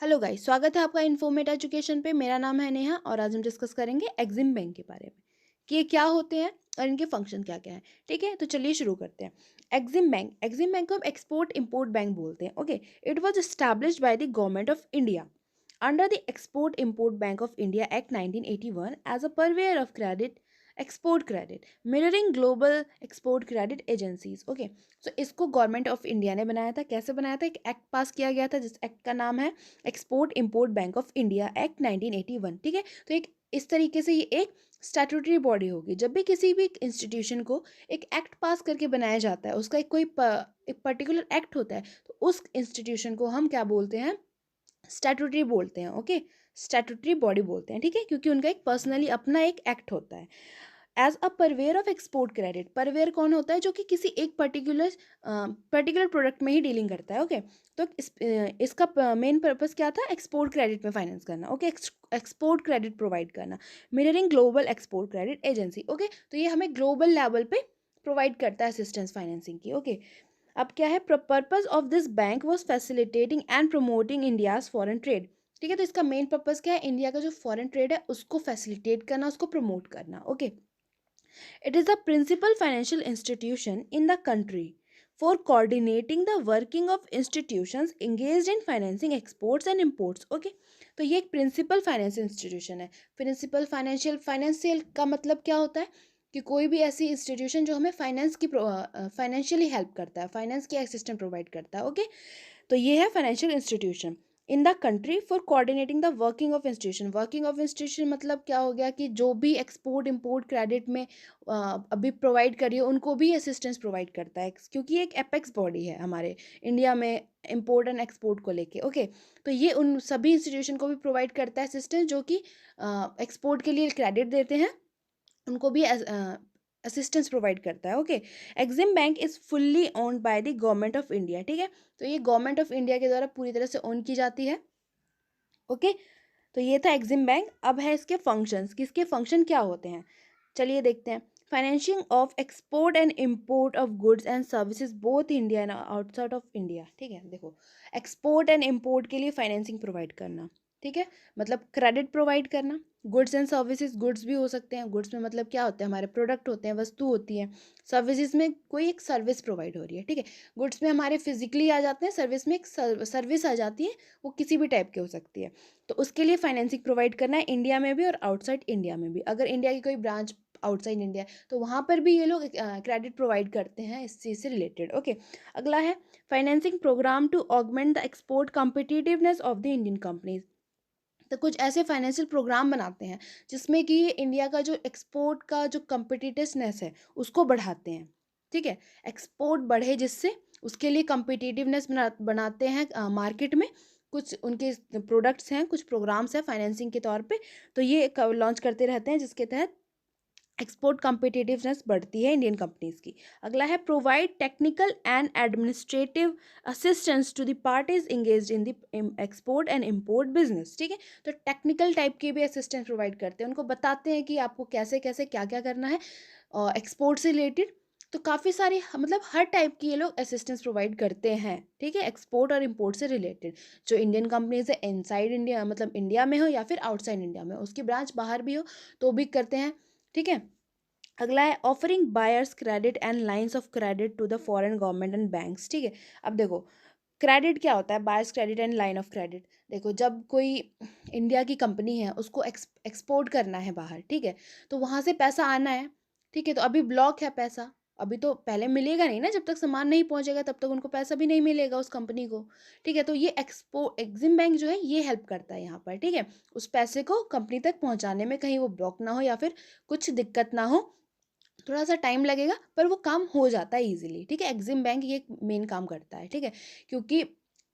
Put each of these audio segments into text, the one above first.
Hello guys, स्वागत है आपका इन्फॉर्मेट एजुकेशन पे। मेरा नाम है नेहा और आज हम डिस्कस करेंगे एग्जिम बैंक के बारे में कि ये क्या होते हैं और इनके फंक्शन क्या क्या है। ठीक है, तो चलिए शुरू करते हैं। एग्जिम बैंक को हम एक्सपोर्ट इंपोर्ट बैंक बोलते हैं। Okay, it was established by the government of India under the export import bank of India act 1981 as a purveyor of credit export credit mirroring global export credit agencies. Okay, तो इसको government of India ने बनाया था। कैसे बनाया था? एक act पास किया गया था जिस एक्ट का नाम है export import bank of India act 1981। ठीक है, तो एक इस तरीके से ये एक स्टैट्यूटरी बॉडी होगी। जब भी किसी भी इंस्टीट्यूशन को एक एक्ट पास करके बनाया जाता है, उसका एक पर्टिकुलर एक्ट होता है, तो उस इंस्टीट्यूशन को हम क्या बोलते हैं? स्टैट्यूटरी बोलते हैं। ओके, स्टैट्यूटरी बॉडी बोलते हैं। ठीक है, क्योंकि उनका एक पर्सनली अपना एक एक्ट होता है। As a purveyor of export credit, purveyor कौन होता है? जो कि किसी एक पर्टिकुलर प्रोडक्ट में ही डीलिंग करता है। ओके, तो इसका मेन पर्पस क्या था? एक्सपोर्ट क्रेडिट में फाइनेंस करना। ओके, एक्सपोर्ट क्रेडिट प्रोवाइड करना, mirroring global export credit agency. Okay, तो ये हमें ग्लोबल लेवल पे प्रोवाइड करता है असिस्टेंस फाइनेंसिंग की। ओके, अब क्या है? Purpose of this bank was facilitating and promoting India's foreign trade. ठीक है, तो इसका मेन पर्पस क्या है? इंडिया का जो फॉरेन ट्रेड है उसको फैसिलिटेट करना, उसको प्रमोट करना। Okay, it is the principal financial institution in the country for coordinating the working of institutions engaged in financing exports and imports. Okay, तो ये एक प्रिंसिपल फाइनेंशियल इंस्टीट्यूशन है। फाइनेंशियल का मतलब क्या होता है? कि कोई भी ऐसी इंस्टीट्यूशन जो हमें फाइनेंशियली हेल्प करता है, फाइनेंस की असिस्टेंट प्रोवाइड करता है। ओके, तो ये है financial institution in the country for coordinating the working of institution मतलब क्या हो गया? कि जो भी एक्सपोर्ट इंपोर्ट क्रेडिट में अभी प्रोवाइड करिए उनको भी असिस्टेंस प्रोवाइड करता है, क्योंकि ये एक एपेक्स बॉडी है हमारे इंडिया में इंपोर्ट एंड एक्सपोर्ट को लेके। ओके, तो ये उन सभी इंस्टीट्यूशन को भी प्रोवाइड करता है असिस्टेंस जो कि एक्सपोर्ट के लिए क्रेडिट देते हैं, उनको भी असिस्टेंस प्रोवाइड करता है। Okay, EXIM bank is fully owned by the government of India. ठीक है, तो ये गवर्नमेंट ऑफ इंडिया के द्वारा पूरी तरह से ओन की जाती है। ओके, तो ये था एग्जिम बैंक। अब है इसके फंक्शंस, किसके फंक्शन क्या होते हैं, चलिए देखते हैं। Financing of export and import of goods and services both India and outside of India. ठीक है, देखो, एक्सपोर्ट एंड इम्पोर्ट के लिए फाइनेंसिंग प्रोवाइड करना। ठीक है, मतलब क्रेडिट प्रोवाइड करना। गुड्स एंड सर्विसेज, गुड्स भी हो सकते हैं। गुड्स में मतलब क्या होते हैं? हमारे प्रोडक्ट होते हैं, वस्तु होती है। सर्विसेज में कोई एक सर्विस प्रोवाइड हो रही है। ठीक है, गुड्स में हमारे फिजिकली आ जाते हैं, सर्विस में एक सर्विस आ जाती है, वो किसी भी टाइप की हो सकती है। तो उसके लिए फाइनेंसिंग प्रोवाइड करना है इंडिया में भी और आउटसाइड इंडिया में भी। अगर इंडिया की कोई ब्रांच आउटसाइड इंडिया है तो वहाँ पर भी ये लोग क्रेडिट प्रोवाइड करते हैं इस चीज़ से रिलेटेड। ओके, अगला है financing program to augment the export competitiveness of the Indian companies. तो कुछ ऐसे फाइनेंशियल प्रोग्राम बनाते हैं जिसमें कि इंडिया का जो एक्सपोर्ट का जो कम्पिटिटिवनेस है उसको बढ़ाते हैं। ठीक है, एक्सपोर्ट बढ़े जिससे, उसके लिए कम्पिटिटिवनेस बनाते हैं मार्केट में। कुछ उनके प्रोडक्ट्स हैं, कुछ प्रोग्राम्स हैं फाइनेंसिंग के तौर पे, तो ये लॉन्च करते रहते हैं जिसके तहत एक्सपोर्ट कम्पिटिटिवनेस बढ़ती है इंडियन कंपनीज की। अगला है provide technical and administrative assistance to the parties engaged in the export and import business. ठीक है, तो टेक्निकल टाइप की भी असिस्टेंस प्रोवाइड करते हैं, उनको बताते हैं कि आपको कैसे कैसे क्या क्या करना है एक्सपोर्ट से रिलेटेड। तो काफ़ी सारी मतलब हर टाइप की ये लोग असिस्टेंस प्रोवाइड करते हैं। ठीक है, एक्सपोर्ट और इम्पोर्ट से रिलेटेड जो इंडियन कंपनीज है, इनसाइड इंडिया मतलब इंडिया में हो या फिर आउटसाइड इंडिया में, उसकी ब्रांच बाहर भी हो तो भी करते हैं। ठीक है, अगला है offering buyers credit and lines of credit to the foreign government and banks. ठीक है, अब देखो क्रेडिट क्या होता है? Buyers credit and line of credit. देखो, जब कोई इंडिया की कंपनी है उसको एक्सपोर्ट करना है बाहर, ठीक है, तो वहाँ से पैसा आना है। ठीक है, तो अभी ब्लॉक है पैसा, अभी तो पहले मिलेगा नहीं ना, जब तक सामान नहीं पहुंचेगा तब तक उनको पैसा भी नहीं मिलेगा उस कंपनी को। ठीक है, तो ये एग्जिम बैंक जो है ये हेल्प करता है यहाँ पर। ठीक है, उस पैसे को कंपनी तक पहुँचाने में, कहीं वो ब्लॉक ना हो या फिर कुछ दिक्कत ना हो, थोड़ा सा टाइम लगेगा पर वो काम हो जाता है इजीली। ठीक है, एग्जिम बैंक ये मेन काम करता है। ठीक है, क्योंकि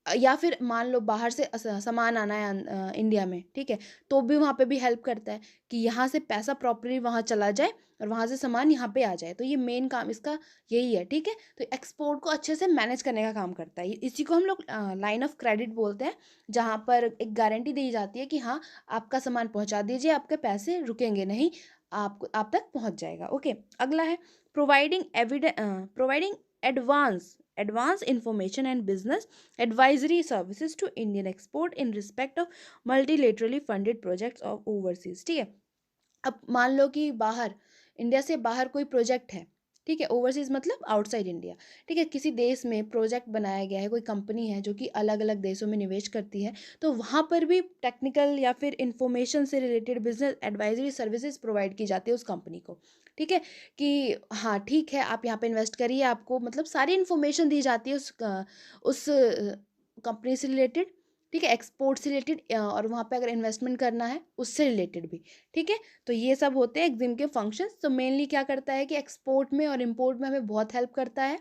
या फिर मान लो बाहर से सामान आना है इंडिया में, ठीक है, तो भी वहाँ पे भी हेल्प करता है कि यहाँ से पैसा प्रॉपरली वहाँ चला जाए और वहाँ से सामान यहाँ पे आ जाए। तो ये मेन काम इसका यही है। ठीक है, तो एक्सपोर्ट को अच्छे से मैनेज करने का काम करता है। इसी को हम लोग लाइन ऑफ क्रेडिट बोलते हैं, जहाँ पर एक गारंटी दी जाती है कि हाँ, आपका सामान पहुँचा दीजिए, आपके पैसे रुकेंगे नहीं, आपको आप तक पहुंच जाएगा। ओके, अगला है providing advance advanced information and business advisory services to Indian export in respect of multilaterally funded projects of overseas। ठीक है, अब मान लो कि बाहर, इंडिया से बाहर कोई प्रोजेक्ट है, ठीक है, ओवरसीज मतलब आउटसाइड इंडिया, ठीक है, किसी देश में प्रोजेक्ट बनाया गया है, कोई कंपनी है जो कि अलग अलग देशों में निवेश करती है, तो वहाँ पर भी टेक्निकल या फिर इंफॉर्मेशन से related business advisory services provide की जाती है उस कंपनी को। ठीक है, कि हाँ ठीक है, आप यहाँ पे इन्वेस्ट करिए, आपको मतलब सारी इन्फॉर्मेशन दी जाती है उस कंपनी से रिलेटेड, ठीक है, एक्सपोर्ट से रिलेटेड, और वहाँ पे अगर इन्वेस्टमेंट करना है उससे रिलेटेड भी। ठीक है, तो ये सब होते हैं एग्जिम के फंक्शंस। तो मेनली क्या करता है कि एक्सपोर्ट में और इम्पोर्ट में हमें बहुत हेल्प करता है।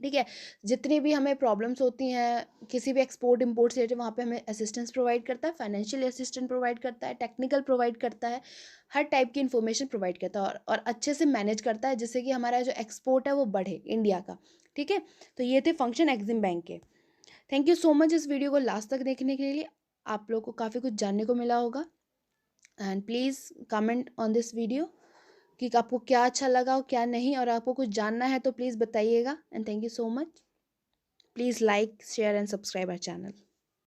ठीक है, जितनी भी हमें प्रॉब्लम्स होती हैं किसी भी एक्सपोर्ट इम्पोर्ट से रिलेटेड, वहाँ पे हमें असिस्टेंस प्रोवाइड करता है, फाइनेंशियल असिस्टेंस प्रोवाइड करता है, टेक्निकल प्रोवाइड करता है, हर टाइप की इन्फॉर्मेशन प्रोवाइड करता है, और अच्छे से मैनेज करता है जिससे कि हमारा जो एक्सपोर्ट है वो बढ़े इंडिया का। ठीक है, तो ये थे फंक्शन एग्जिम बैंक के। थैंक यू सो मच इस वीडियो को लास्ट तक देखने के लिए। आप लोग को काफ़ी कुछ जानने को मिला होगा। And please comment on this video कि आपको क्या अच्छा लगा और क्या नहीं, और आपको कुछ जानना है तो प्लीज़ बताइएगा। And thank you so much. Please like share and subscribe our channel.